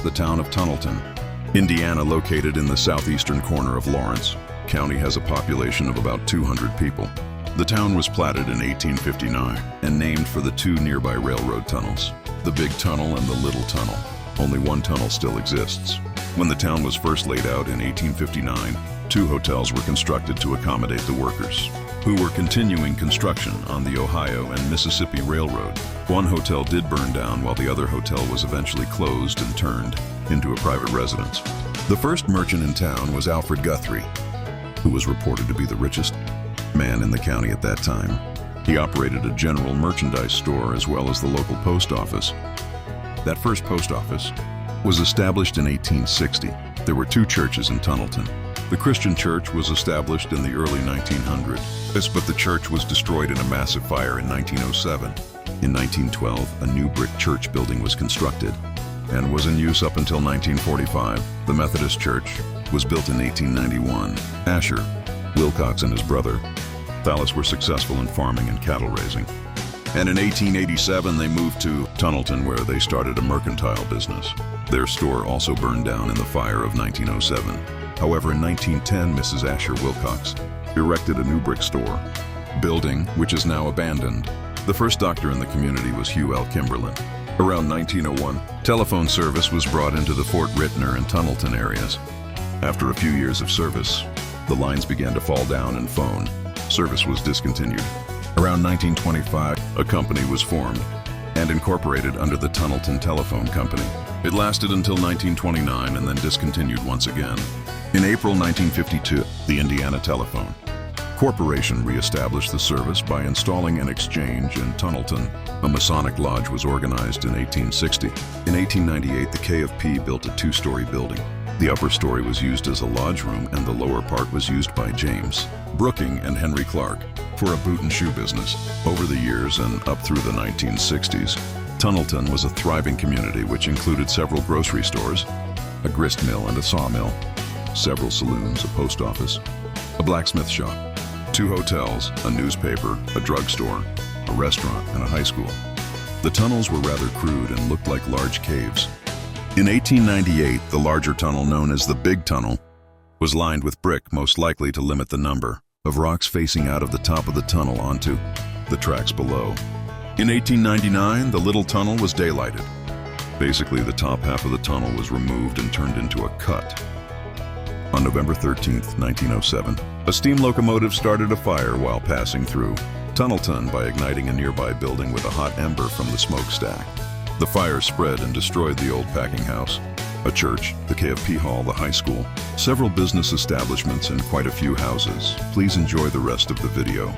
the town of Tunnelton, Indiana, located in the southeastern corner of Lawrence County, has a population of about 200 people. The town was platted in 1859 and named for the two nearby railroad tunnels, the Big Tunnel and the Little Tunnel. Only one tunnel still exists. When the town was first laid out in 1859, two hotels were constructed to accommodate the workers, who were continuing construction on the Ohio and Mississippi Railroad. One hotel did burn down, while the other hotel was eventually closed and turned into a private residence. The first merchant in town was Alfred Guthrie, who was reported to be the richest man in the county at that time. He operated a general merchandise store as well as the local post office. That first post office was established in 1860. There were two churches in Tunnelton. The Christian church was established in the early 1900s, but the church was destroyed in a massive fire in 1907. In 1912, a new brick church building was constructed and was in use up until 1945. The Methodist Church was built in 1891. Asher, Wilcox, and his brother, Thallis, were successful in farming and cattle raising. And in 1887, they moved to Tunnelton, where they started a mercantile business. Their store also burned down in the fire of 1907. However, in 1910, Mrs. Asher Wilcox erected a new brick store building, which is now abandoned. The first doctor in the community was Hugh L. Kimberlin. Around 1901, telephone service was brought into the Fort Ritner and Tunnelton areas. After a few years of service, the lines began to fall down and phone service was discontinued. Around 1925, a company was formed and incorporated under the Tunnelton Telephone Company. It lasted until 1929 and then discontinued once again. In April 1952, the Indiana Telephone Corporation re-established the service by installing an exchange in Tunnelton. A Masonic lodge was organized in 1860. In 1898, the KFP built a two-story building. The upper story was used as a lodge room, and the lower part was used by James Brooking and Henry Clark for a boot and shoe business. Over the years and up through the 1960s, Tunnelton was a thriving community which included several grocery stores, a grist mill and a sawmill, several saloons, a post office, a blacksmith shop, two hotels, a newspaper, a drugstore, a restaurant, and a high school. The tunnels were rather crude and looked like large caves. In 1898, the larger tunnel, known as the Big Tunnel, was lined with brick, most likely to limit the number of rocks facing out of the top of the tunnel onto the tracks below. In 1899, the Little Tunnel was daylighted. Basically, the top half of the tunnel was removed and turned into a cut. On November 13, 1907, a steam locomotive started a fire while passing through Tunnelton by igniting a nearby building with a hot ember from the smokestack. The fire spread and destroyed the old packing house, a church, the KFP Hall, the high school, several business establishments, and quite a few houses. Please enjoy the rest of the video.